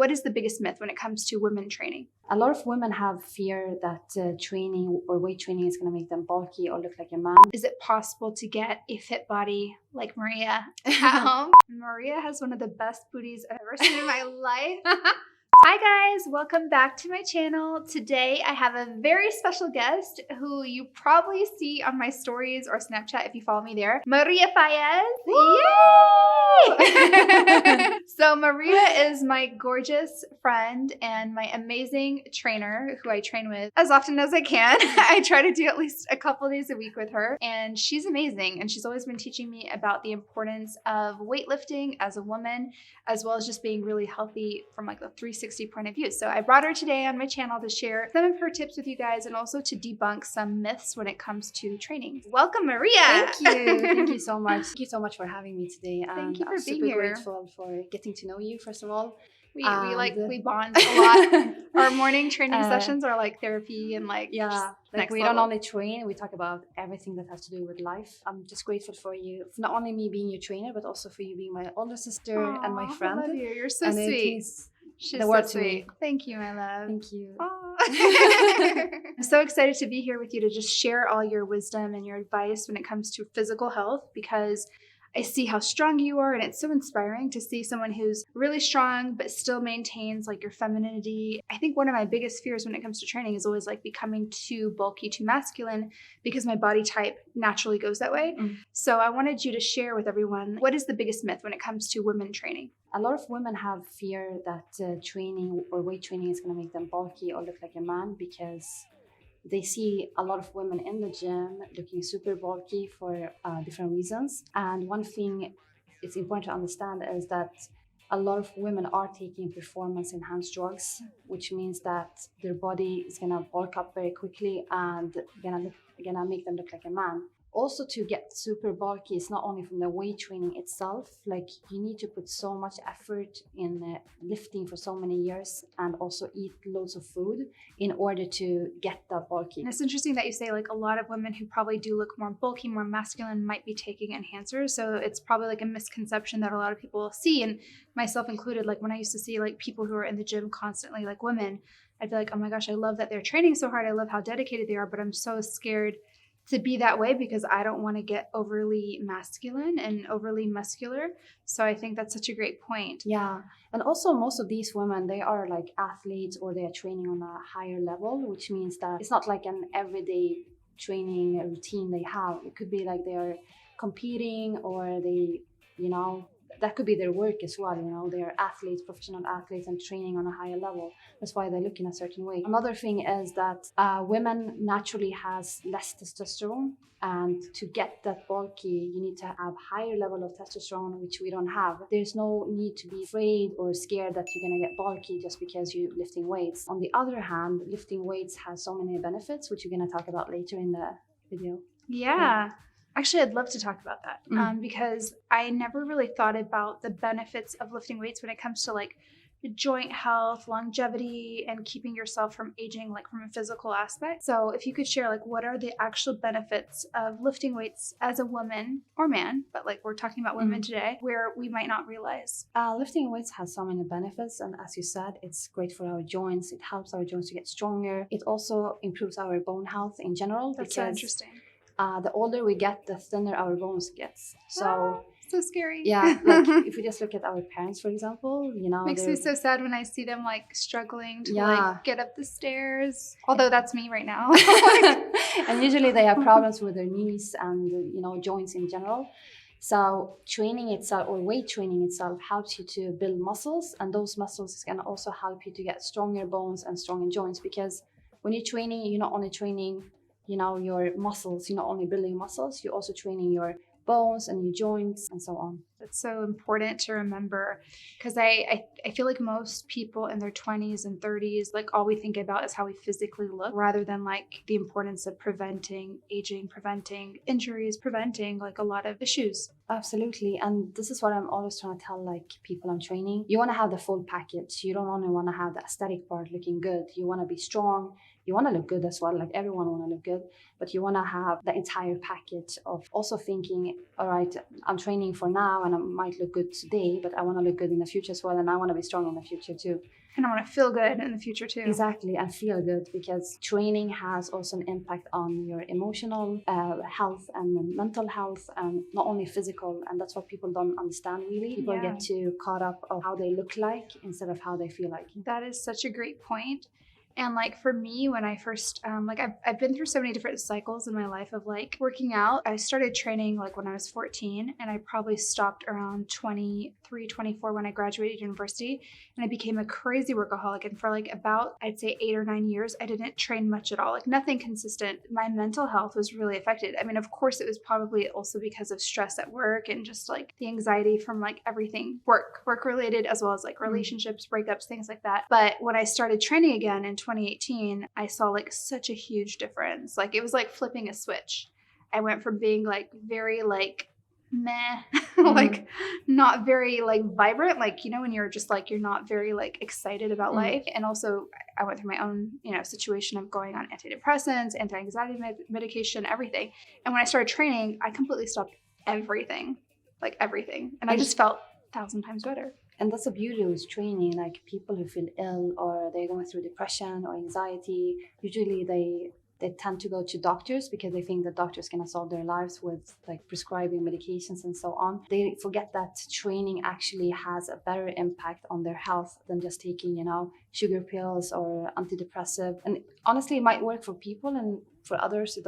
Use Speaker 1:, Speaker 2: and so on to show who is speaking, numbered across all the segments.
Speaker 1: What is the biggest myth when it comes to women training?
Speaker 2: A lot of women have fear that training or weight training is going to make them bulky or look like a man.
Speaker 1: Is it possible to get a fit body like Maria at home? Maria has one of the best booties I've ever seen in my life. Hi guys, welcome back to my channel. Today I have a very special guest who you probably see on my stories or Snapchat if you follow me there. Maria Fayez. Yay! So Maria is my gorgeous friend and my amazing trainer who I train with as often as I can. I try to do at least a couple days a week with her, and she's amazing, and she's always been teaching me about the importance of weightlifting as a woman, as well as just being really healthy from like a 360 point of view. So I brought her today on my channel to share some of her tips with you guys and also to debunk some myths when it comes to training. Welcome, Maria.
Speaker 2: Thank you. Thank you so much. Thank you so much for having me today. And
Speaker 1: Thank you for
Speaker 2: I'm
Speaker 1: being
Speaker 2: super
Speaker 1: here.
Speaker 2: grateful for getting to know you, first of all.
Speaker 1: We bond a lot. Our morning training sessions are like therapy and like
Speaker 2: we don't only train, we talk about everything that has to do with life. I'm just grateful for you, for not only me being your trainer, but also for you being my older sister and my friend.
Speaker 1: I love you. You're so sweet.
Speaker 2: She's the word so sweet.
Speaker 1: Thank you, my love.
Speaker 2: Thank you.
Speaker 1: I'm so excited to be here with you to just share all your wisdom and your advice when it comes to physical health, because I see how strong you are, and it's so inspiring to see someone who's really strong but still maintains like your femininity. I think one of my biggest fears when it comes to training is always like becoming too bulky, too masculine, because my body type naturally goes that way. So I wanted you to share with everyone, what is the biggest myth when it comes to women training?
Speaker 2: A lot of women have fear that training or weight training is going to make them bulky or look like a man, because they see a lot of women in the gym looking super bulky for different reasons. And one thing it's important to understand is that a lot of women are taking performance enhanced drugs, which means that their body is gonna bulk up very quickly and gonna make them look like a man. Also, to get super bulky, it's not only from the weight training itself. Like, you need to put so much effort in lifting for so many years and also eat loads of food in order to get that bulky.
Speaker 1: And it's interesting that you say like a lot of women who probably do look more bulky, more masculine might be taking enhancers. So it's probably like a misconception that a lot of people see, and myself included. Like when I used to see like people who are in the gym constantly, like women, I'd be like, oh my gosh, I love that they're training so hard. I love how dedicated they are, but I'm so scared to be that way because I don't want to get overly masculine and overly muscular. So I think that's such a great point.
Speaker 2: Yeah. And also most of these women, they are like athletes or they are training on a higher level, which means that it's not like an everyday training routine they have. It could be like they are competing, or they, that could be their work as well. They are athletes, professional athletes, and training on a higher level. That's why they look in a certain way. Another thing is that women naturally has less testosterone, and to get that bulky, you need to have higher level of testosterone, which we don't have. There's no need to be afraid or scared that you're gonna get bulky just because you're lifting weights. On the other hand, lifting weights has so many benefits, which we're gonna talk about later in the video.
Speaker 1: Yeah. Actually, I'd love to talk about that because I never really thought about the benefits of lifting weights when it comes to like joint health, longevity, and keeping yourself from aging, like from a physical aspect. So if you could share like what are the actual benefits of lifting weights as a woman or man, but like we're talking about women today, where we might not realize.
Speaker 2: Lifting weights has so many benefits, and as you said, it's great for our joints. It helps our joints to get stronger. It also improves our bone health in general.
Speaker 1: That's so interesting.
Speaker 2: The older we get, the thinner our bones gets. So
Speaker 1: scary.
Speaker 2: Yeah, like if we just look at our parents, for example,
Speaker 1: makes me so sad when I see them like struggling to like get up the stairs. Although that's me right now.
Speaker 2: And usually they have problems with their knees and joints in general. So training itself, or weight training itself, helps you to build muscles, and those muscles can also help you to get stronger bones and stronger joints, because when you're training, you're not only training your muscles, you're not only building muscles, you're also training your bones and your joints and so on.
Speaker 1: That's so important to remember, because I feel like most people in their 20s and 30s, like all we think about is how we physically look, rather than like the importance of preventing aging, preventing injuries, preventing like a lot of issues.
Speaker 2: Absolutely. And this is what I'm always trying to tell like people I'm training. You want to have the full package. You don't only want to have the aesthetic part looking good. You want to be strong. You want to look good as well. Like everyone want to look good, but you want to have the entire package of also thinking, all right, I'm training for now and I might look good today, but I want to look good in the future as well. And I want to be strong in the future too.
Speaker 1: And I want to feel good in the future too.
Speaker 2: Exactly, and feel good, because training has also an impact on your emotional health and mental health, and not only physical. And that's what people don't understand really. People get too caught up of how they look like instead of how they feel like.
Speaker 1: That is such a great point. And like for me, when I first, I've been through so many different cycles in my life of like working out. I started training like when I was 14, and I probably stopped around 23, 24 when I graduated university. And I became a crazy workaholic. And for like about, I'd say 8 or 9 years, I didn't train much at all, like nothing consistent. My mental health was really affected. I mean, of course, it was probably also because of stress at work and just like the anxiety from like everything work related, as well as like relationships, breakups, things like that. But when I started training again in 2018, I saw like such a huge difference. Like it was like flipping a switch. I went from being like very like meh, like not very like vibrant, like, you know, when you're just like, you're not very like excited about life. And also I went through my own, you know, situation of going on antidepressants, anti-anxiety medication, everything. And when I started training, I completely stopped everything, like everything. And I just felt 1,000 times better.
Speaker 2: And that's the beauty with training. Like people who feel ill or they're going through depression or anxiety, usually they tend to go to doctors because they think that doctors can solve their lives with like prescribing medications and so on. They forget that training actually has a better impact on their health than just taking, you know, sugar pills or antidepressive. And honestly, it might work for people, and for others it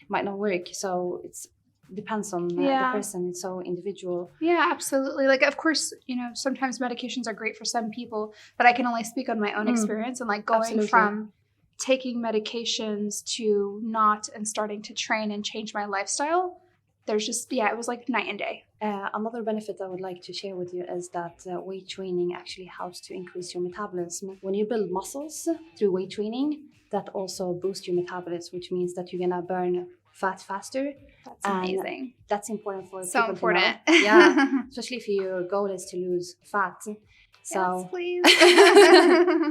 Speaker 2: might not work. So it's depends on the person. It's so individual.
Speaker 1: Yeah, absolutely. Like, of course, you know, sometimes medications are great for some people, but I can only speak on my own experience. And like going from taking medications to not, and starting to train and change my lifestyle, there's just, it was like night and day.
Speaker 2: Another benefit I would like to share with you is that weight training actually helps to increase your metabolism. When you build muscles through weight training, that also boosts your metabolism, which means that you're gonna burn fat faster.
Speaker 1: That's amazing.
Speaker 2: That's important for
Speaker 1: so
Speaker 2: people
Speaker 1: important.
Speaker 2: To know. Yeah, especially if your goal is to lose fat. So
Speaker 1: yes, please.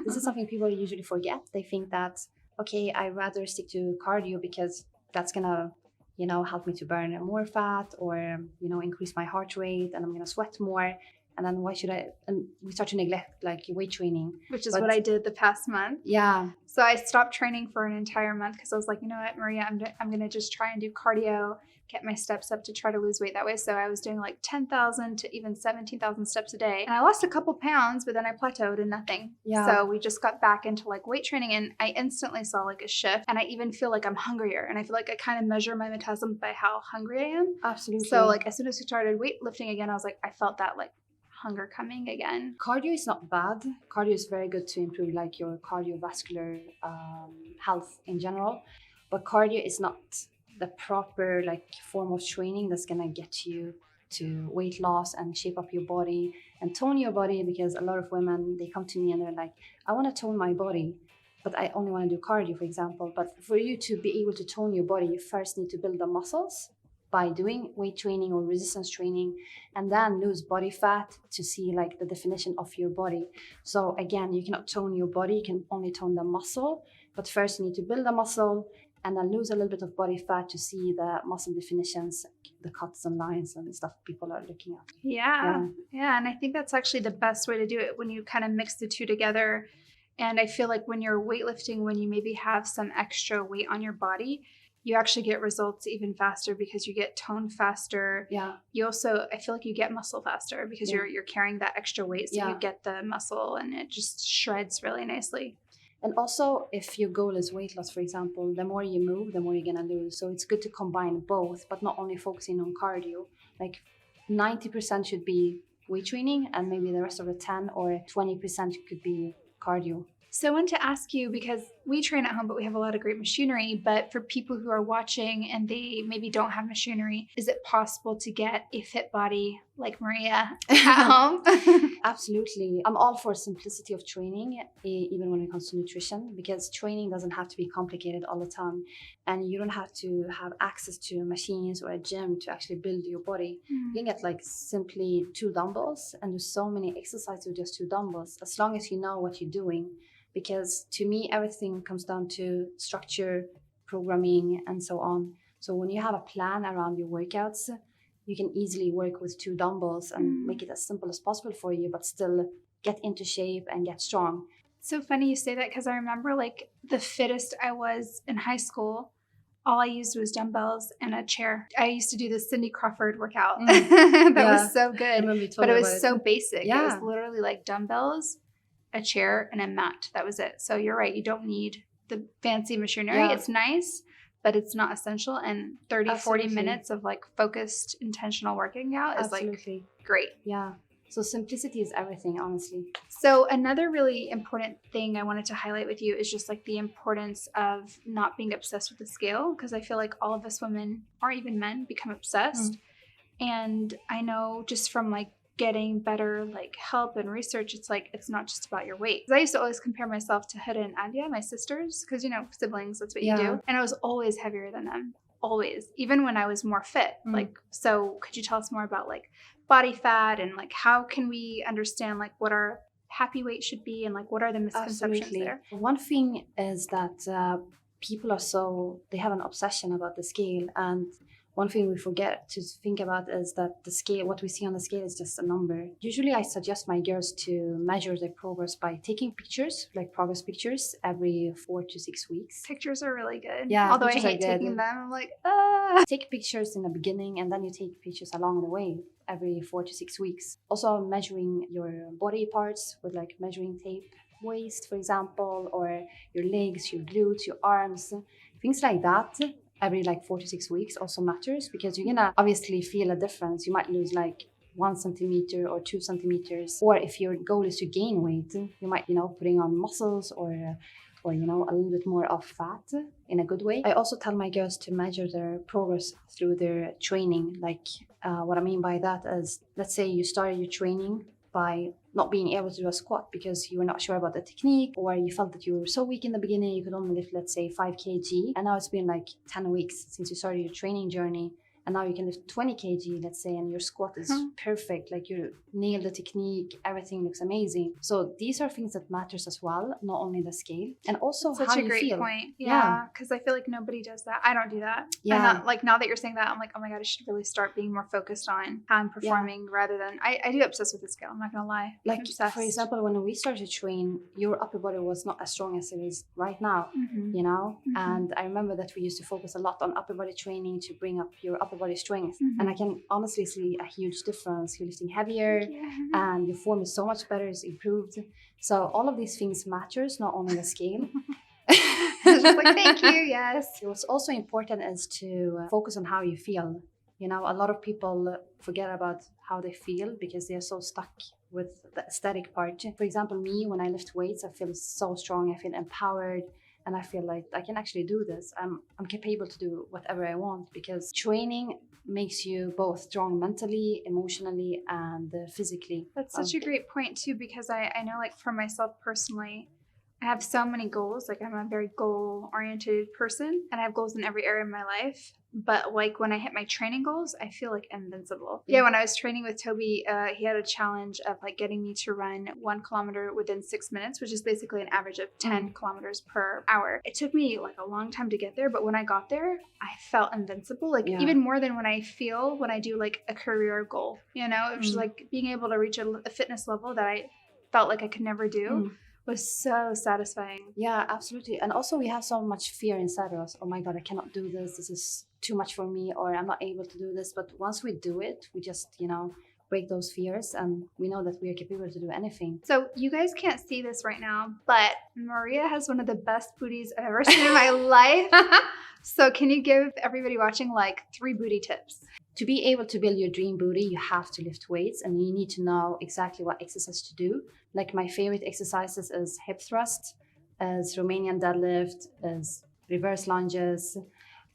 Speaker 2: This is something people usually forget. They think that, okay, I'd rather stick to cardio because that's gonna, you know, help me to burn more fat, or, you know, increase my heart rate, and I'm gonna sweat more. And then why should I? And we start to neglect like weight training,
Speaker 1: which is what I did the past month.
Speaker 2: Yeah.
Speaker 1: So I stopped training for an entire month because I was like, you know what, Maria, I'm gonna just try and do cardio, get my steps up to try to lose weight that way. So I was doing like 10,000 to even 17,000 steps a day, and I lost a couple pounds, but then I plateaued and nothing.
Speaker 2: Yeah.
Speaker 1: So we just got back into like weight training, and I instantly saw like a shift, and I even feel like I'm hungrier, and I feel like I kind of measure my metabolism by how hungry I am.
Speaker 2: Absolutely.
Speaker 1: So like as soon as we started weightlifting again, I was like, I felt that like hunger coming again.
Speaker 2: Cardio is not bad. Cardio is very good to improve like your cardiovascular health in general, but cardio is not the proper like form of training that's gonna get you to weight loss and shape up your body and tone your body. Because a lot of women, they come to me and they're like, I want to tone my body, but I only want to do cardio, for example. But for you to be able to tone your body, you first need to build the muscles by doing weight training or resistance training, and then lose body fat to see like the definition of your body. So again, you cannot tone your body, you can only tone the muscle. But first you need to build the muscle and then lose a little bit of body fat to see the muscle definitions, the cuts and lines and stuff people are looking at.
Speaker 1: Yeah. And I think that's actually the best way to do it, when you kind of mix the two together. And I feel like when you're weightlifting, when you maybe have some extra weight on your body, you actually get results even faster because you get toned faster.
Speaker 2: Yeah.
Speaker 1: You also, I feel like you get muscle faster because you're carrying that extra weight. So you get the muscle and it just shreds really nicely.
Speaker 2: And also, if your goal is weight loss, for example, the more you move, the more you're going to lose. So it's good to combine both, but not only focusing on cardio. Like 90% should be weight training, and maybe the rest of the 10 or 20% could be cardio.
Speaker 1: So I wanted to ask you, because we train at home, but we have a lot of great machinery. But for people who are watching and they maybe don't have machinery, is it possible to get a fit body like Maria at home.
Speaker 2: Absolutely. I'm all for simplicity of training, even when it comes to nutrition, because training doesn't have to be complicated all the time. And you don't have to have access to machines or a gym to actually build your body. You can get like simply 2 dumbbells and do so many exercises with just 2 dumbbells, as long as you know what you're doing. Because to me, everything comes down to structure, programming, and so on. So when you have a plan around your workouts, you can easily work with 2 dumbbells and make it as simple as possible for you, but still get into shape and get strong.
Speaker 1: So funny you say that, because I remember like the fittest I was in high school, all I used was dumbbells and a chair. I used to do the Cindy Crawford workout. That was so good, but it was so basic. It was literally like dumbbells, a chair, and a mat. That was it. So you're right. You don't need the fancy machinery. It's nice, but it's not essential. And 30, 40 minutes of like focused, intentional working out is like great.
Speaker 2: Yeah. So simplicity is everything, honestly.
Speaker 1: So another really important thing I wanted to highlight with you is just like the importance of not being obsessed with the scale, because I feel like all of us women, or even men, become obsessed. And I know just from like getting better like help and research, it's like it's not just about your weight. I used to always compare myself to Huda and Adia, my sisters, because you know, siblings, that's what you do. And I was always heavier than them, always, even when I was more fit. Like, so could you tell us more about like body fat and like how can we understand like what our happy weight should be and like what are the misconceptions there?
Speaker 2: One thing is that people they have an obsession about the scale, and one thing we forget to think about is that the scale, what we see on the scale, is just a number. Usually I suggest my girls to measure their progress by taking pictures, like progress pictures, every 4 to 6 weeks.
Speaker 1: Pictures are really good.
Speaker 2: Yeah,
Speaker 1: although I hate taking them. I'm like,
Speaker 2: Take pictures in the beginning and then you take pictures along the way every 4 to 6 weeks. Also measuring your body parts with like measuring tape, waist, for example, or your legs, your glutes, your arms, things like that. Every like 4 to 6 weeks also matters, because you're gonna obviously feel a difference. You might lose like 1 centimeter or 2 centimeters. Or if your goal is to gain weight, you might, putting on muscles or a little bit more of fat in a good way. I also tell my girls to measure their progress through their training. Like what I mean by that is, let's say you started your training by not being able to do a squat because you were not sure about the technique, or you felt that you were so weak in the beginning you could only lift, let's say, 5 kg, and now it's been like 10 weeks since you started your training journey, and now you can lift 20 kg, let's say, and your squat is perfect, like you nailed the technique, everything looks amazing. So these are things that matters as well, not only the scale, and also
Speaker 1: such
Speaker 2: how
Speaker 1: a
Speaker 2: you
Speaker 1: great
Speaker 2: feel.
Speaker 1: Point. Yeah, because I feel like nobody does that. I don't do that.
Speaker 2: Yeah,
Speaker 1: like now that you're saying that, I'm like, oh my god, I should really start being more focused on how I'm performing rather than I do obsess with the scale. I'm not gonna lie.
Speaker 2: Like for example, when we started to train, your upper body was not as strong as it is right now, and I remember that we used to focus a lot on upper body training to bring up your upper body strength. And I can honestly see a huge difference. You're lifting heavier and your form is so much better, it's improved. So all of these things matters, not only the scale.
Speaker 1: Just like, thank you, yes.
Speaker 2: What's also important is to focus on how you feel. A lot of people forget about how they feel because they're so stuck with the aesthetic part. For example, me, when I lift weights, I feel so strong, I feel empowered, and I feel like I can actually do this. I'm capable to do whatever I want, because training makes you both strong mentally, emotionally, and physically.
Speaker 1: That's such a great point too, because I know, like, for myself personally, I have so many goals. Like, I'm a very goal-oriented person, and I have goals in every area of my life. But like when I hit my training goals, I feel like invincible. Yeah, when I was training with Toby, he had a challenge of like getting me to run 1 kilometer within 6 minutes, which is basically an average of 10 kilometers per hour. It took me like a long time to get there, but when I got there, I felt invincible. Like even more than when I do like a career goal. It was just like being able to reach a fitness level that I felt like I could never do. Was so satisfying.
Speaker 2: Yeah, absolutely. And also we have so much fear inside of us. Oh my God, I cannot do this. This is too much for me, or I'm not able to do this. But once we do it, we just, break those fears, and we know that we are capable to do anything.
Speaker 1: So you guys can't see this right now, but Maria has one of the best booties I've ever seen in my life. So can you give everybody watching like 3 booty tips?
Speaker 2: To be able to build your dream booty, you have to lift weights, and you need to know exactly what exercise to do. Like my favorite exercises is hip thrust, is Romanian deadlift, is reverse lunges.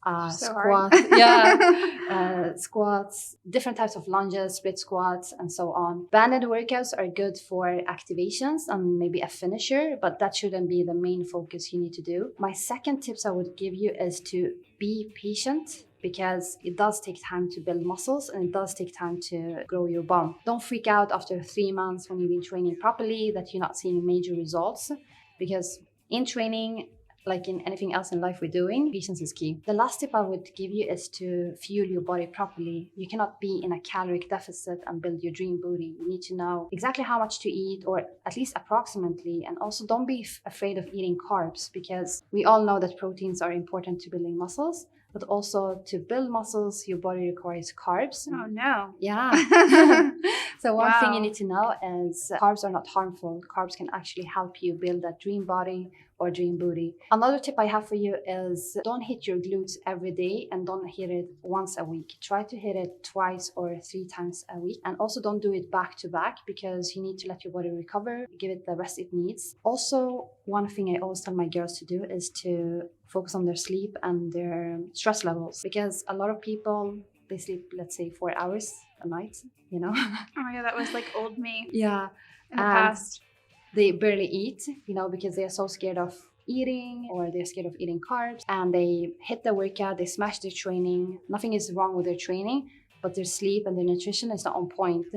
Speaker 1: So
Speaker 2: squats,
Speaker 1: hard.
Speaker 2: squats, different types of lunges, split squats, and so on. Banded workouts are good for activations and maybe a finisher, but that shouldn't be the main focus you need to do. My second tips I would give you is to be patient, because it does take time to build muscles and it does take time to grow your bum. Don't freak out after 3 months when you've been training properly that you're not seeing major results, because in training, like in anything else in life we're doing, patience is key. The last tip I would give you is to fuel your body properly. You cannot be in a caloric deficit and build your dream booty. You need to know exactly how much to eat, or at least approximately. And also don't be afraid of eating carbs, because we all know that proteins are important to building muscles, but also to build muscles, your body requires carbs.
Speaker 1: Oh no.
Speaker 2: Yeah. So one thing you need to know is carbs are not harmful. Carbs can actually help you build that dream body or dream booty. Another tip I have for you is don't hit your glutes every day and don't hit it once a week. Try to hit it twice or 3 times a week. And also don't do it back to back, because you need to let your body recover, give it the rest it needs. Also, one thing I always tell my girls to do is to focus on their sleep and their stress levels, because a lot of people, they sleep, let's say 4 hours a night, you know?
Speaker 1: Oh yeah, that was like old me.
Speaker 2: Yeah.
Speaker 1: In the past.
Speaker 2: They barely eat, you know, because they are so scared of eating, or they're scared of eating carbs, and they hit the workout, they smash their training. Nothing is wrong with their training, but their sleep and their nutrition is not on point.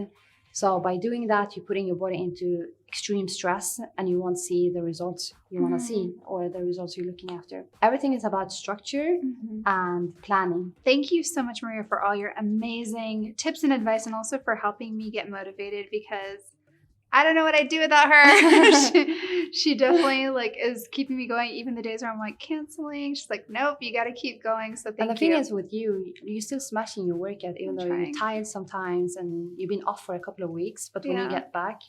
Speaker 2: So by doing that, you're putting your body into extreme stress and you won't see the results you want to see, or the results you're looking after. Everything is about structure and planning.
Speaker 1: Thank you so much, Maria, for all your amazing tips and advice, and also for helping me get motivated, because I don't know what I'd do without her. she definitely like is keeping me going, even the days where I'm like canceling. She's like, nope, you got to keep going. So thank you.
Speaker 2: And the thing is with you, you're still smashing your workout, even though you're tired sometimes and you've been off for a couple of weeks. But when you get back,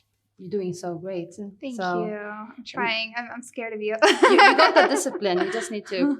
Speaker 2: you're doing so great.
Speaker 1: Thank you. I'm trying. I'm scared of you.
Speaker 2: You got the discipline. You just need to.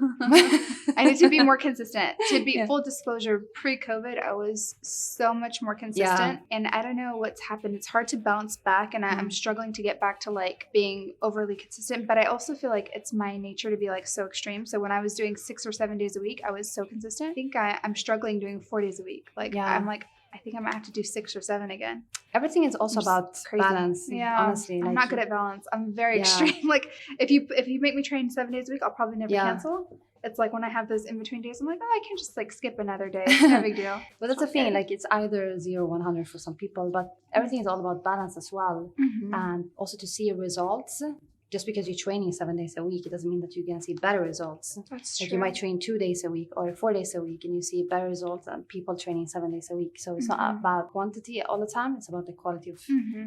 Speaker 1: I need to be more consistent. To be full disclosure, pre-COVID, I was so much more consistent. And I don't know what's happened. It's hard to bounce back. And I'm struggling to get back to like being overly consistent. But I also feel like it's my nature to be like so extreme. So when I was doing 6 or 7 days a week, I was so consistent. I think I'm struggling doing 4 days a week. Like I'm like, I think I'm gonna have to do 6 or 7 again.
Speaker 2: Everything is also about balance.
Speaker 1: Yeah,
Speaker 2: honestly,
Speaker 1: I'm not good at balance. I'm very extreme. Like if you make me train 7 days a week, I'll probably never cancel. It's like when I have those in between days, I'm like, oh, I can just like skip another day. It's no big deal.
Speaker 2: But that's the thing. Like it's either 0 or 100 for some people, but everything is all about balance as well, and also to see results. Just because you're training 7 days a week, it doesn't mean that you're gonna see better results.
Speaker 1: That's
Speaker 2: like
Speaker 1: true.
Speaker 2: You might train 2 days a week or 4 days a week, and you see better results than people training 7 days a week. So it's not about quantity all the time; it's about the quality of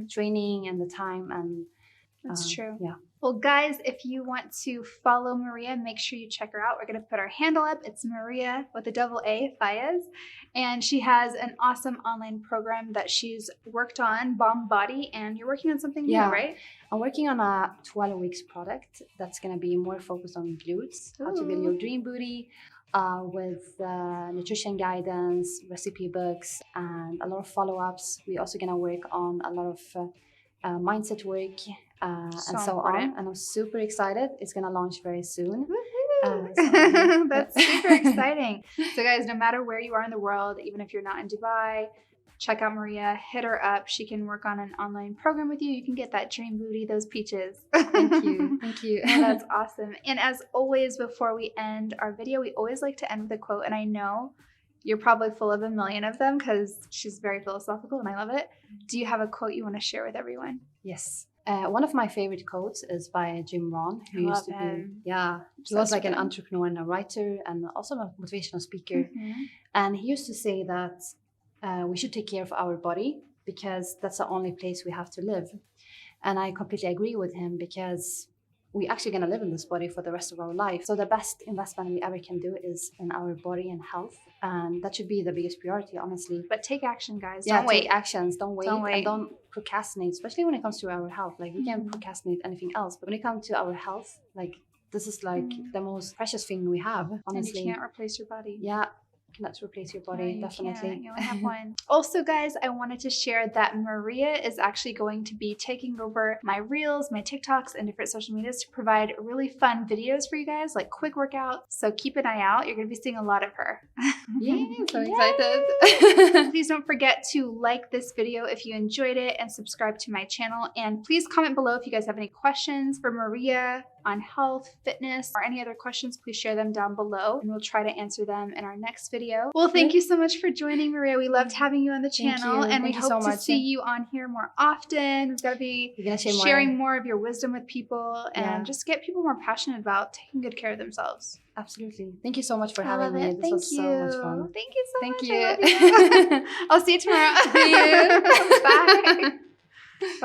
Speaker 2: training and the time. And
Speaker 1: that's true.
Speaker 2: Yeah.
Speaker 1: Well, guys, if you want to follow Maria, make sure you check her out. We're going to put her handle up. It's Maria with a double A, Fayez. And she has an awesome online program that she's worked on, Bomb Body. And you're working on something new, right?
Speaker 2: I'm working on a 12 weeks product that's going to be more focused on glutes, how to build your dream booty, with nutrition guidance, recipe books, and a lot of follow-ups. We're also going to work on a lot of mindset work and so on. And I'm super excited. It's going to launch very soon.
Speaker 1: That's super exciting. So guys, no matter where you are in the world, even if you're not in Dubai, check out Maria, hit her up. She can work on an online program with you. You can get that dream booty, those peaches.
Speaker 2: Thank you. Thank you.
Speaker 1: Well, that's awesome. And as always, before we end our video, we always like to end with a quote. And I know you're probably full of a million of them because she's very philosophical and I love it. Do you have a quote you want to share with everyone?
Speaker 2: Yes. One of my favorite quotes is by Jim Rohn, who used to be, he was like an entrepreneur and a writer and also a motivational speaker. And he used to say that we should take care of our body because that's the only place we have to live. And I completely agree with him because we're actually going to live in this body for the rest of our life. So the best investment we ever can do is in our body and health. And that should be the biggest priority, honestly.
Speaker 1: But take action, guys.
Speaker 2: Yeah,
Speaker 1: don't wait.
Speaker 2: Take actions. Don't wait. And don't procrastinate, especially when it comes to our health. Like we can procrastinate anything else. But when it comes to our health, like this is like the most precious thing we have, honestly.
Speaker 1: And you can't replace your body.
Speaker 2: Yeah. cannot replace your
Speaker 1: No,
Speaker 2: body,
Speaker 1: you
Speaker 2: definitely.
Speaker 1: can't. You only have one. Also, guys, I wanted to share that Maria is actually going to be taking over my reels, my TikToks, and different social medias to provide really fun videos for you guys, like quick workouts. So keep an eye out. You're going to be seeing a lot of her.
Speaker 2: Yeah, so
Speaker 1: Yay!
Speaker 2: excited.
Speaker 1: Please don't forget to like this video if you enjoyed it and subscribe to my channel. And please comment below if you guys have any questions for Maria on health, fitness, or any other questions. Please share them down below and we'll try to answer them in our next video. Well, thank you so much for joining, Maria. We loved having you on the channel and we hope to see you on here more often. We've got to be sharing more of your wisdom with people and just get people more passionate about taking good care of themselves.
Speaker 2: Absolutely. Thank you so much for having me. This was so much fun.
Speaker 1: Thank you so much.
Speaker 2: Thank you.
Speaker 1: I love you. I'll see you tomorrow.
Speaker 2: See you.
Speaker 1: Bye.